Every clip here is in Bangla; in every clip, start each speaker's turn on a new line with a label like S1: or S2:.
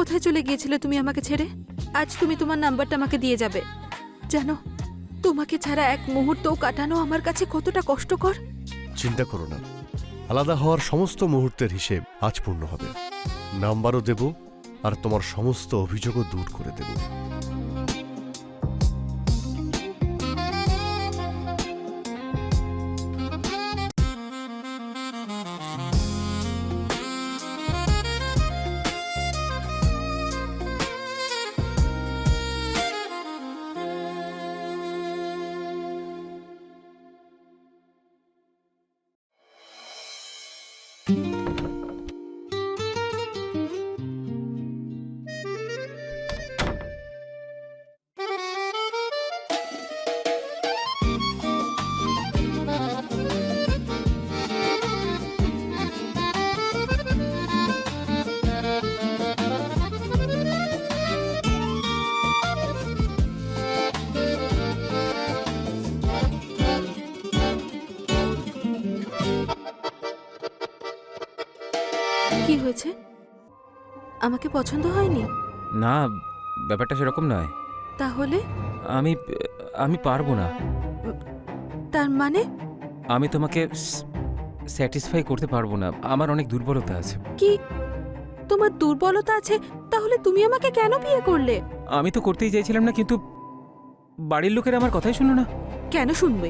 S1: কোথায় চলে গিয়েছিলে তুমি আমাকে ছেড়ে? আজ তুমি তোমার নাম্বারটা আমাকে দিয়ে যাবে। জানো, তোমাকে ছাড়া এক মুহূর্তও কাটানো আমার কাছে কতটা কষ্টকর।
S2: চিন্তা করো না, আলাদা হওয়ার সমস্ত মুহূর্তের হিসেব আজ পূর্ণ হবে। নাম্বারও দেব আর তোমার সমস্ত অভিযোগও দূর করে দেব।
S1: কি হয়েছে? আমাকে পছন্দ হয়নি?
S3: না, ব্যাপারটা সেরকম নয়।
S1: তাহলে?
S3: আমি আমি পারবো না।
S1: তার মানে?
S3: আমি তোমাকে স্যাটিসফাই করতে পারবো না। আমার অনেক দুর্বলতা আছে।
S1: কি তোমার দুর্বলতা আছে? তাহলে তুমি আমাকে কেন বিয়ে করলে?
S3: আমি তো করতেই চাইছিলাম না, কিন্তু বাড়ির লোকের আমার কথাই শুনো না।
S1: কেন শুনবে?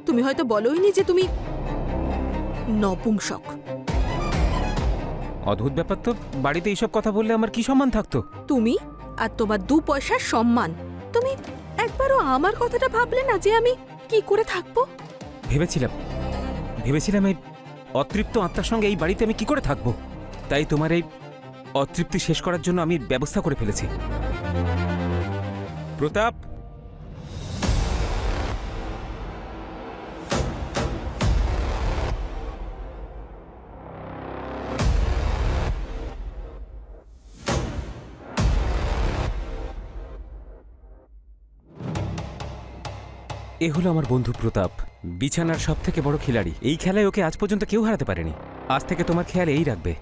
S1: তুমি হয়তো বলোইনি যে তুমি নপুংসক।
S3: অদ্ভুত ব্যাপার তো, বাড়িতে এইসব কথা বললে আমার কি সম্মান থাকতো?
S1: তুমি আর তোমার 2 পয়সার সম্মান। তুমি একবারও আমার কথাটা ভাবলে না যে আমি কি করে থাকবো?
S3: ভেবেছিলাম এই অতৃপ্ত আত্মার সঙ্গে এই বাড়িতে আমি কি করে থাকবো। তাই তোমার এই অতৃপ্তি শেষ করার জন্য আমি ব্যবস্থা করে ফেলেছি। প্রতাপ, এ হলো আমার বন্ধু প্রতাপ, বিছানার সব থেকে বড় খিলাড়ি। এই খেলায় ওকে আজ পর্যন্ত কেউ হারাতে পারেনি। আজ থেকে তোমার খেয়াল এই রাখবে।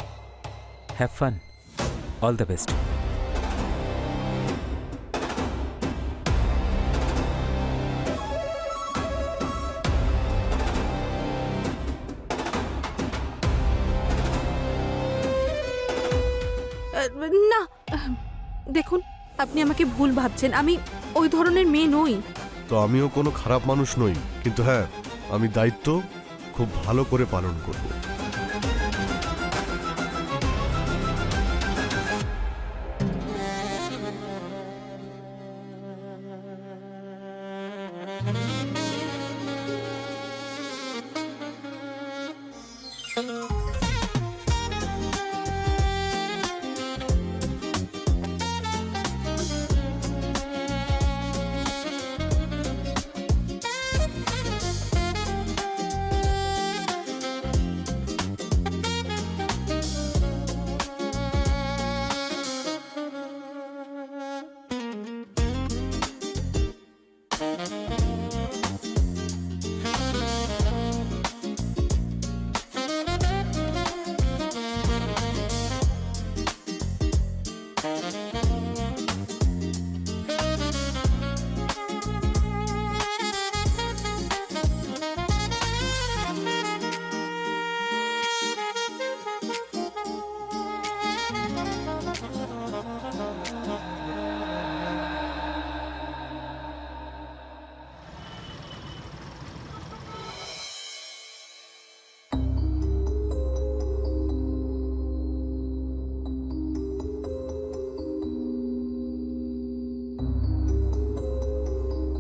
S3: Have fun, all the best.
S1: না, দেখুন, আপনি আমাকে ভুল ভাবছেন। আমি ওই ধরনের মেয়ে নই।
S2: তো আমিও কোনো খারাপ মানুষ নই, কিন্তু হ্যাঁ, আমি দায়িত্ব খুব ভালো করে পালন করব।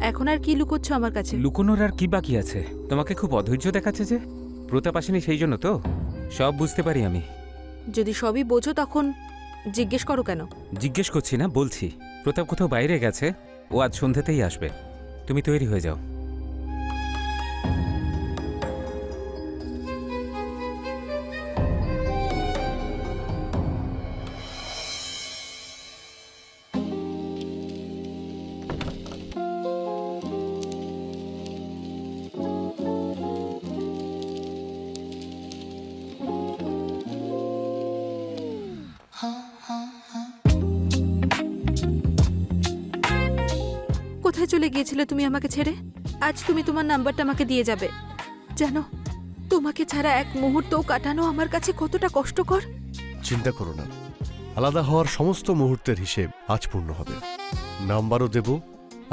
S1: এখন আর কি লুকোচ্ছ আমার কাছে?
S3: লুকোনোর আর কি বাকি আছে? তোমাকে খুব অধৈর্য দেখাচ্ছে যে। প্রতাপ আসেনি সেই জন্য তো? সব বুঝতে পারি আমি।
S1: যদি সবই বোঝো তখন জিজ্ঞেস করো কেন?
S3: জিজ্ঞেস করছি না, বলছি। প্রতাপ কোথাও বাইরে গেছে, ও আজ সন্ধ্যাতেই আসবে। তুমি তৈরি হয়ে যাও।
S1: কোথায় চলে গিয়েছিলে তুমি আমাকে ছেড়ে? আজ তুমি তোমার নাম্বারটা আমাকে দিয়ে যাবে। জানো, তোমাকে ছাড়া এক মুহূর্তও কাটানো আমার কাছে কতটা কষ্টকর।
S2: চিন্তা করো না, আলাদা হওয়ার সমস্ত মুহূর্তের হিসেব আজ পূর্ণ হবে। নাম্বারও দেব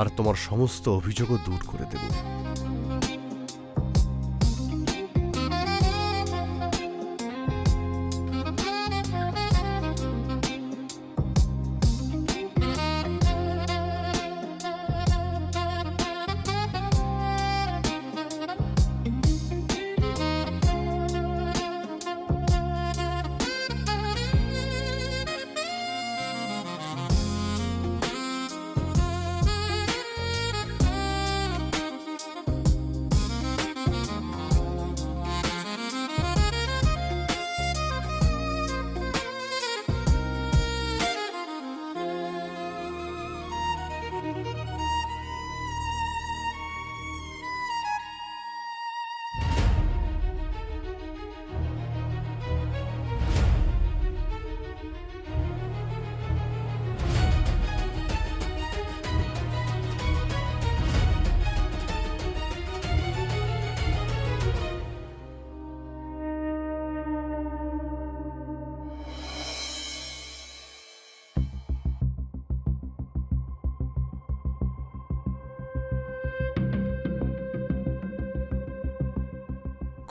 S2: আর তোমার সমস্ত অভিযোগও দূর করে দেব।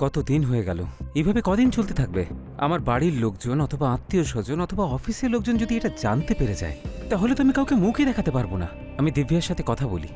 S3: কত দিন হয়ে গেল, এইভাবে কদিন চলতে থাকবে? আমার বাড়ির লোকজন অথবা আত্মীয় স্বজন অথবা অফিসের লোকজন যদি এটা জানতে পেরে যায়, তাহলে তো আমি কাউকে মুখই দেখাতে পারবো না। আমি দিব্যার সাথে কথা বলি।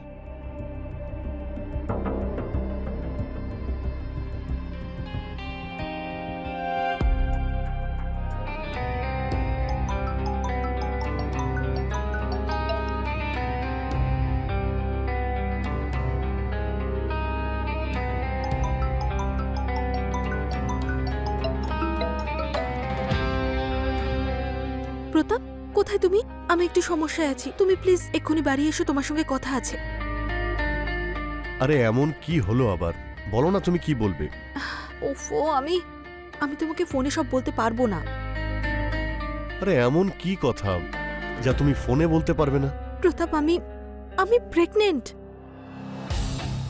S1: প্রতাপ, কোথায় তুমি? আমি একটু সমস্যায় আছি, তুমি প্লিজ এক্ষুনি বাড়ি এসো, তোমার সঙ্গে কথা আছে।
S2: আরে এমন কি হলো আবার? বলো না, তুমি কি বলবে?
S1: ওফো, আমি তোমাকে ফোনে সব বলতে পারবো না।
S2: আরে এমন কি কথা যা তুমি ফোনে বলতে পারবে না?
S1: প্রতাপ, আমি প্রেগনেন্ট।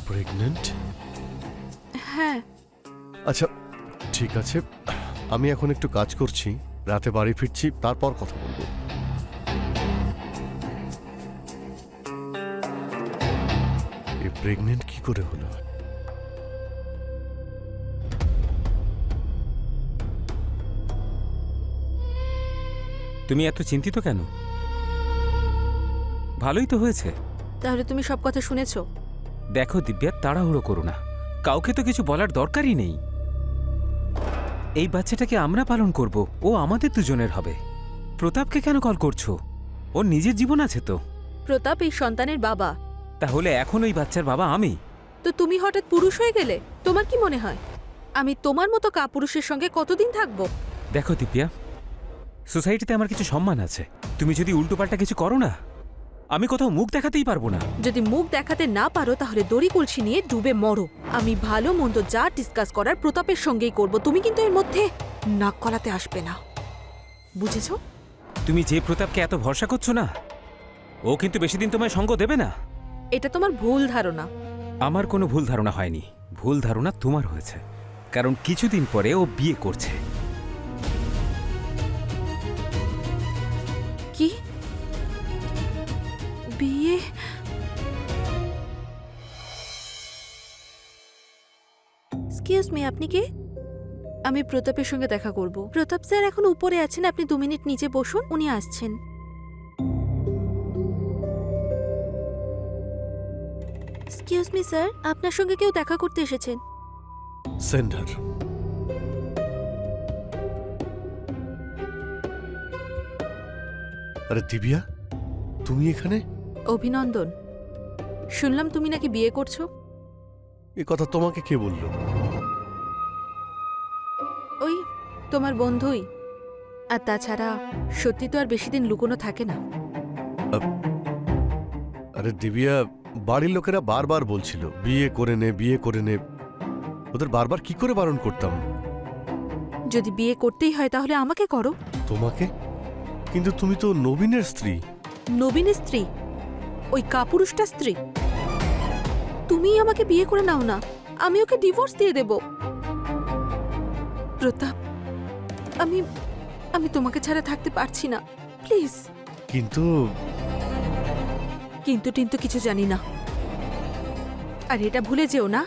S2: প্রেগনেন্ট?
S1: হ্যাঁ।
S2: আচ্ছা ঠিক আছে, আমি এখন একটু কাজ করছি, রাতে বাড়ি ফিরছি, তারপর কথা বলবো। এ প্রেগনেন্ট কি করে হলো?
S3: তুমি এত চিন্তিত কেন? ভালোই তো হয়েছে।
S1: তাহলে তুমি সব কথা শুনেছো?
S3: দেখো দিব্যা, তাড়াহুড়ো করো না, কাউকে তো কিছু বলার দরকারই নেই। এই বাচ্চাটাকে আমরা পালন করব, ও আমাদের দুজনের হবে। প্রতাপকে কেন কল করছো? ওর নিজের জীবন আছে তো।
S1: প্রতাপ এই সন্তানের বাবা।
S3: তাহলে এখন ওই বাচ্চার বাবা আমি।
S1: তো তুমি হঠাৎ পুরুষ হয়ে গেলে? তোমার কি মনে হয় আমি তোমার মতো কাপুরুষের সঙ্গে কতদিন থাকবো?
S3: দেখো দিব্যা, সোসাইটিতে আমার কিছু সম্মান আছে। তুমি যদি উল্টোপাল্টা কিছু করো না, আমি কোথাও মুখ দেখাতেই পারবো না।
S1: যদি মুখ দেখাতে না পারো তাহলে দড়ি কলসি নিয়ে ডুবে মরো। আমি ভালো মন্দ যা ডিসকাস করার প্রতাপের সঙ্গেই করব, তুমি কিন্তু এর মধ্যে নাক গলাতে আসবে না, বুঝেছো?
S3: তুমি যে প্রতাপকে এত ভরসা করছো না, ও কিন্তু বেশি দিন তোমায় সঙ্গ দেবে না।
S1: এটা তোমার ভুল ধারণা।
S3: আমার কোনো ভুল ধারণা হয়নি, ভুল ধারণা তোমার হয়েছে, কারণ কিছুদিন পরে ও বিয়ে করছে।
S1: কি? বিয়ে? এক্সকিউজ মি, আপনি কে? আমি প্রতাপের সঙ্গে দেখা করব। প্রতাপ স্যার এখন উপরে আছেন, আপনি 2 মিনিট নিচে বসুন, উনি আসছেন। এক্সকিউজ মি স্যার, আপনার সঙ্গে কেউ দেখা করতে এসেছেন।
S2: সেন্ডার। আরে দিব্যা, তুমি এখানে?
S1: অভিনন্দন, শুনলাম তুমি নাকি বিয়ে করছো।
S2: এ কথা তোমাকে কে বলল?
S1: ওই তোমার বন্ধুই। আর তাছাড়া সত্যি তো আর বেশি দিন লুকোনো থাকে না।
S2: আরে দিব্যা, বাড়ির লোকেরা বারবার বলছিল বিয়ে করে নে, বিয়ে করে নে। ওদের বারবার কি করে বারণ করতাম?
S1: যদি বিয়ে করতেই হয় তাহলে আমাকে করো।
S2: তোমাকে? কিন্তু তুমি তো নবীনের স্ত্রী।
S1: নবীনের স্ত্রী? ওই কাপুরুষটা স্ত্রী? তুমিই আমাকে বিয়ে করে নাও না, আমি ওকে ডিভোর্স দিয়ে দেব। প্রতাপ, আমি আমি তোমাকে ছাড়া থাকতে পারছি না, প্লিজ।
S2: কিন্তু
S1: কিন্তু টিন্তু কিছু জানি না। আর এটা ভুলে যেও না,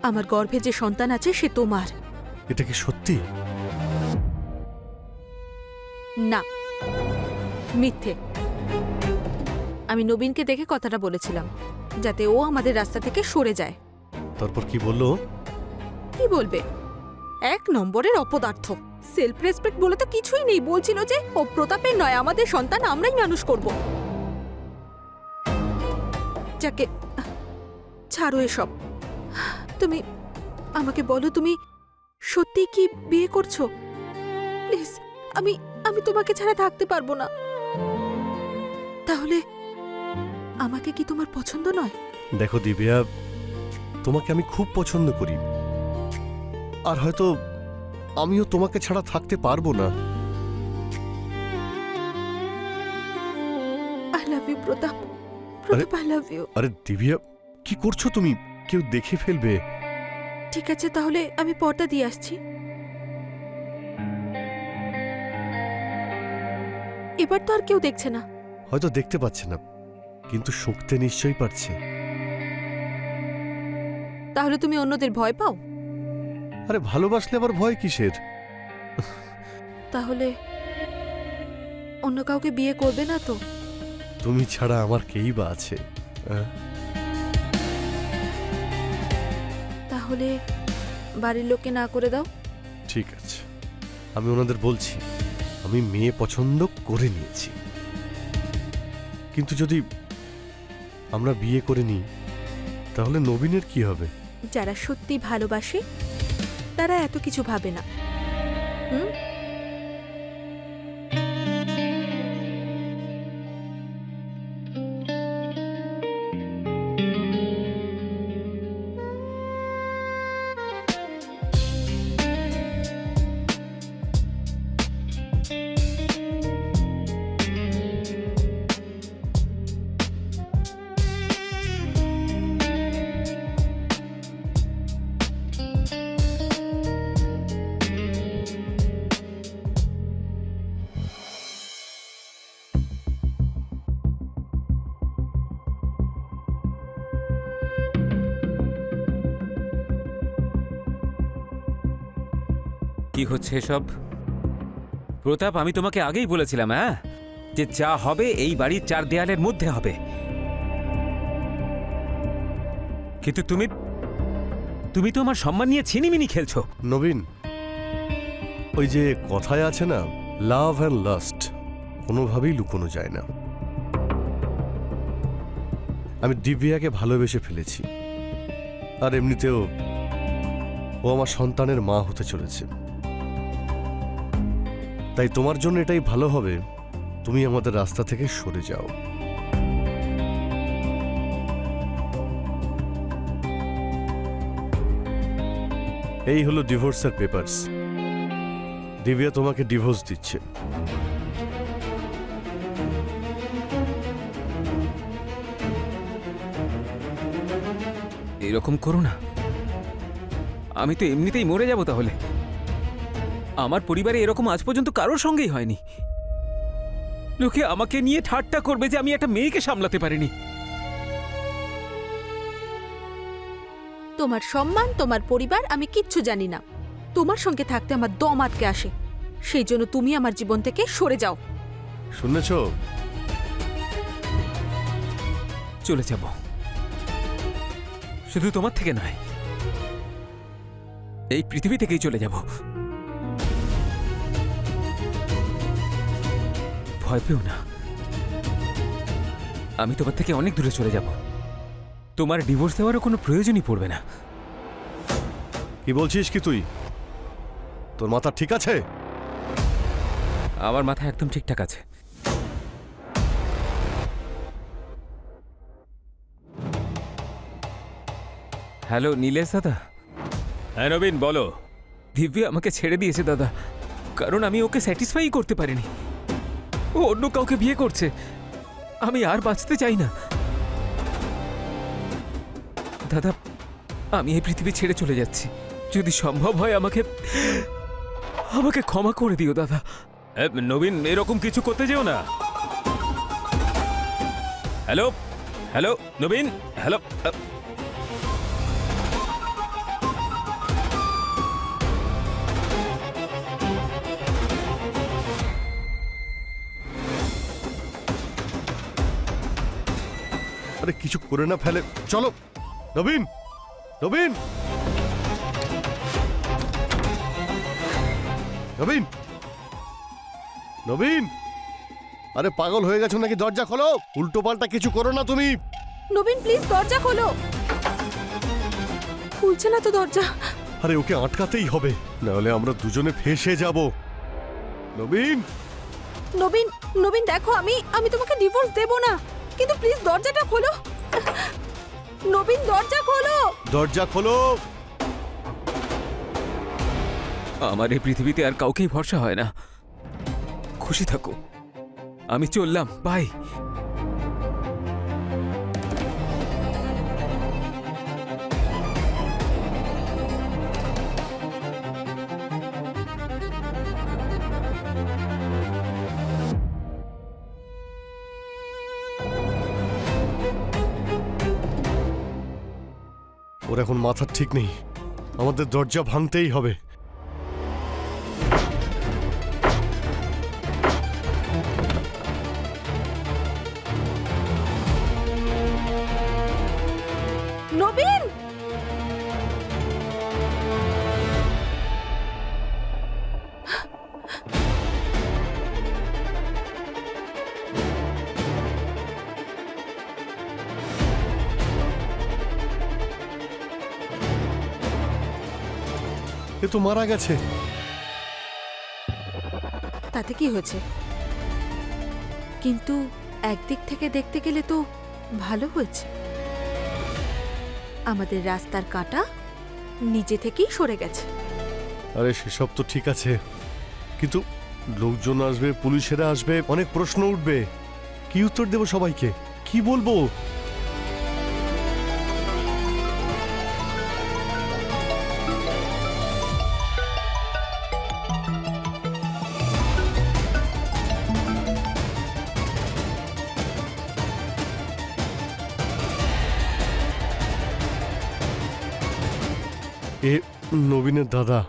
S1: আমার গর্ভে যে সন্তান আছে সে তোমার।
S2: এটা কি সত্যি?
S1: না, মিথ্যে। আমি নবীনকে দেখে কথাটা বলেছিলাম, যাতে ও আমাদের রাস্তা থেকে সরে যায়।
S2: তারপর কি বললো?
S1: কি বলবে? এক নম্বরের অপদার্থ। সেলফ রেসপেক্ট বলে তো কিছুই নেই। বলছিল যে ও প্রতাপের নয়, আমাদের সন্তান আমরাই মানুষ করব। যাকে ছাড়ো এসব। তুমি আমাকে বলো, তুমি সত্যি কি বিয়ে করছো? প্লিজ, আমি আমি তোমাকে ছাড়া থাকতে পারবো না। তাহলে আমাকে কি তোমার পছন্দ নয়?
S2: দেখো দিব্যা, তোমাকে আমি খুব পছন্দ করি, আর হয়তো আমিও তোমাকে ছাড়া থাকতে পারবো না।
S1: I love you Pratap. Pratap, I love you.
S2: আরে দিব্যা, কি করছো তুমি? কেউ দেখে ফেলবে।
S1: ঠিক আছে, তাহলে আমি পর্দা দিয়ে আসছি। এবার তো আর কেউ দেখছে না।
S2: হয়তো দেখতে পাচ্ছে না, কিন্তু শুঁকতে নিশ্চয়ই পারছে।
S1: তাহলে তুমি অন্যদের ভয় পাও?
S2: আরে ভালোবাসলে আবার ভয় কিসের?
S1: তাহলে অন্য কাউকে বিয়ে করবে না তো?
S2: তুমি ছাড়া আমার কেই বা আছে?
S1: তাহলে বাড়ির লোককে না করে দাও।
S2: ঠিক আছে, আমি ওনাদের বলছি আমি মেয়ে পছন্দ করে নিয়েছি। কিন্তু যদি আমরা বিয়ে করে নিই, তাহলে নবীনের কি হবে?
S1: যারা সত্যি ভালোবাসে তারা এত কিছু ভাবে না। হুম?
S3: কি হচ্ছে এসব? প্রতাপ, আমি তোমাকে আগেই বলেছিলাম, হ্যাঁ, যে যা হবে এই বাড়ির চার দেয়ালের মধ্যে হবে। কিন্তু তুমি তো আমার সম্মান নিয়ে ছিনিমিনি খেলছো।
S2: নবীন, ওই যে কথায় আছে না, লাভ অ্যান্ড লাস্ট কোনোভাবেই লুকোনো যায় না। আমি দিব্যাকে ভালোবেসে ফেলেছি, আর এমনিতেও ও আমার সন্তানের মা হতে চলেছে। তাই তোমার জন্য এটাই ভালো হবে, তুমি আমাদের রাস্তা থেকে সরে যাও। এই হলো ডিভোর্সের পেপারস। দিব্যা তোমাকে ডিভোর্স দিচ্ছে।
S3: এরকম করো না, আমি তো এমনিতেই মরে যাব তাহলে। আমার পরিবারে এরকম আজ পর্যন্ত কারোর সঙ্গেই হয়নি। লোকে আমাকে নিয়ে ঠাট্টা করবে যে আমি একটা মেয়েকে সামলাতে পারিনি।
S1: তোমার সম্মান, তোমার পরিবার আমি কিচ্ছু জানি না। তোমার সঙ্গে থাকতে আমার দম আটকে আসে। সেই জন্য তুমি আমার জীবন থেকে সরে যাও।
S2: শুনেছ?
S3: চলে যাব, শুধু তোমার থেকে নয়, এই পৃথিবী থেকেই চলে যাব। ভয় পেও না, আমি তোমার থেকে অনেক দূরে চলে যাব। তোমার ডিভোর্স দেওয়ারও কোনো প্রয়োজনই পড়বে না।
S2: কি বলছিস কি তুই? তোর মাথা ঠিক আছে?
S3: আমার মাথা একদম ঠিকঠাক আছে। হ্যালো নীলেশ দাদা। হ্যাঁ নবীন, বলো। দিব্যা আমাকে ছেড়ে দিয়েছে দাদা, কারণ আমি ওকে স্যাটিসফাই করতে পারিনি। ও অন্য কাউকে বিয়ে করছে। আমি আর বাঁচতে চাই না। দাদা, আমি এই পৃথিবী ছেড়ে চলে যাচ্ছি। যদি সম্ভব হয় আমাকে আমাকে ক্ষমা করে দিও দাদা। নবীন, এরকম কিছু করতে যেও না। হ্যালো হ্যালো নবীন, হ্যালো।
S2: আরে কিছু করে না ফেলে, চলো। নবীন, নবীন, নবীন, নবীন, আরে পাগল হয়ে গেছো নাকি? দরজা খোলো, উল্টো পাল্টা কিছু করো না তুমি।
S1: নবীন প্লিজ দরজা খোলো। খুলছে না তো দরজা।
S2: আরে ওকে আটকাতেই হবে, নাহলে আমরা দুজনে ফেঁসে যাব। নবীন,
S1: নবীন, নবীন দেখো, আমি তোমাকে ডিভোর্স দেব না, কিন্তু প্লিজ দরজাটা খোলো। নবীন দরজা খোলো।
S2: দরজা খোলো।
S3: আমার এই পৃথিবীতে আর কাউকেই ভরসা হয় না। খুশি থাকো, আমি চললাম, বাই।
S2: ওর এখন মাথার ঠিক নেই, আমাদের দরজা ভাঙতেই হবে।
S1: নবীন,
S2: এ তো মারা গেছে।
S1: তাতে কি হয়েছে? কিন্তু একদিক থেকে দেখতে গেলে তো ভালো হয়েছে। আমাদের রাস্তার কাঁটা নিজে থেকেই সরে গেছে।
S2: আরে সেসব তো ঠিক আছে, কিন্তু লোকজন আসবে, পুলিশেরা আসবে, অনেক প্রশ্ন উঠবে। কি উত্তর দেব সবাইকে? কি বলবো? এ নবীনের দাদা,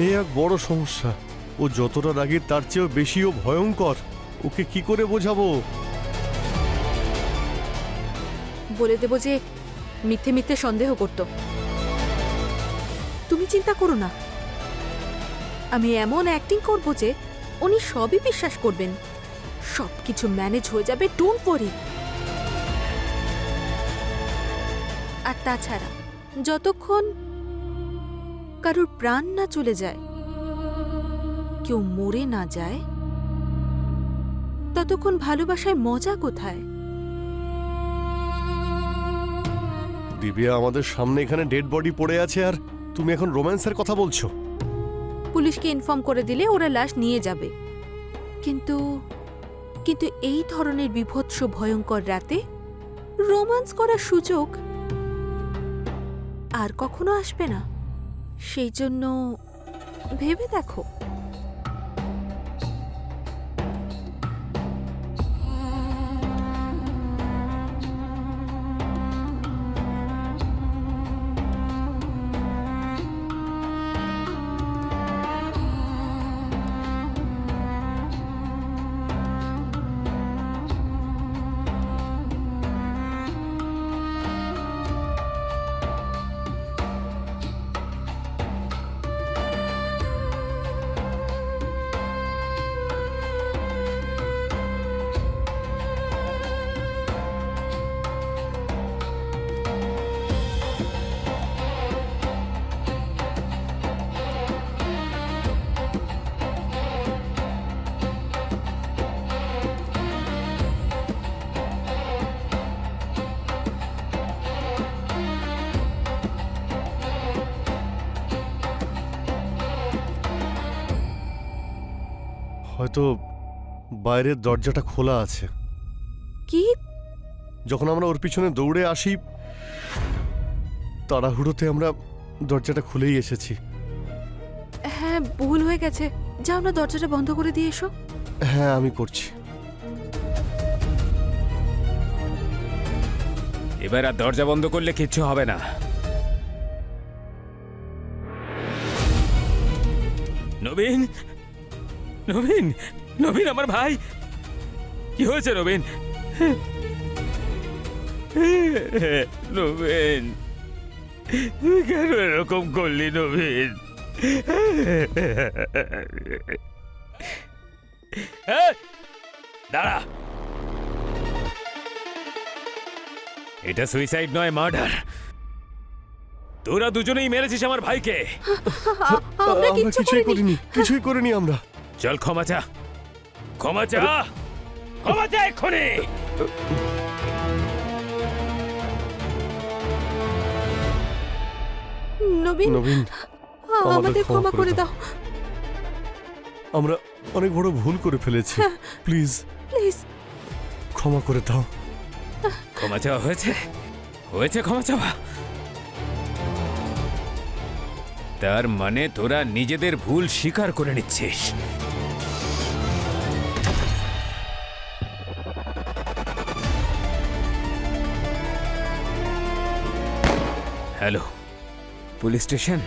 S2: এ এক বড় সমস্যা। ও যতটা রাগী তার চেয়েও বেশি ও ভয়ঙ্কর। ওকে কি করে বোঝাবো?
S1: বলে দেব যে মিথ্যে মিথ্যে সন্দেহ করত। তুমি চিন্তা করো না, আমি এমন অ্যাক্টিং করব যে উনি সবই বিশ্বাস করবেন। সবকিছু ম্যানেজ হয়ে যাবে, ডোন্ট ওয়ারি। আর তাছাড়া যতক্ষণ কারোর প্রাণ না চলে যায়, কেউ মরে না যায়, ততক্ষণ ভালোবাসায় মজা কোথায়?
S2: দিব্যা, আমাদের সামনে এখানে ডেড বডি পড়ে আছে, আর তুমি এখন রোম্যান্সের কথা বলছো?
S1: পুলিশকে ইনফর্ম করে দিলে ওরা লাশ নিয়ে যাবে। কিন্তু কিন্তু এই ধরনের বিভৎস ভয়ঙ্কর রাতে রোম্যান্স করার সুযোগ আর কখনো আসবে না। সেই জন্য ভেবে দেখো।
S2: হয়তো বাইরের দরজাটা খোলা আছে।
S1: কি?
S2: যখন আমরা ওর পিছনে দৌড়ে আসি তাড়াহুড়োতে আমরা দরজাটা খুলেই এসেছি।
S1: হ্যাঁ, ভুল হয়ে গেছে। যাও না, দরজাটা বন্ধ করে দিয়ে এসো।
S2: হ্যাঁ, আমি করছি।
S3: এবার আর দরজা বন্ধ করলে কিচ্ছু হবে না। নবীন, নবীন, নবীন আমার ভাই, কি হয়েছে নবীন? নবীন, তুই কেন এরকম করলি নবীন? দাঁড়া, এটা সুইসাইড নয়, মার্ডার। তোরা দুজনেই মেরেছিস আমার ভাইকে।
S1: আমরা
S2: আমরা
S1: কিচ্ছু
S2: কিছুই
S1: করিনি।
S2: কিছুই করিনি আমরা।
S3: চল ক্ষমা চা, ক্ষমা চা, ক্ষমা চা এক্ষুনি।
S1: নবীন,
S2: নবীন,
S1: আমাদের ক্ষমা করে দাও।
S2: আমরা অনেক বড় ভুল করে ফেলেছি। Please
S1: please.
S2: ক্ষমা করে দাও।
S3: ক্ষমা চাওয়া হয়েছে, হয়েছে ক্ষমা চাওয়া। তার মানে তোরা নিজেদের ভুল স্বীকার করে নিচ্ছিস। Hello, police station?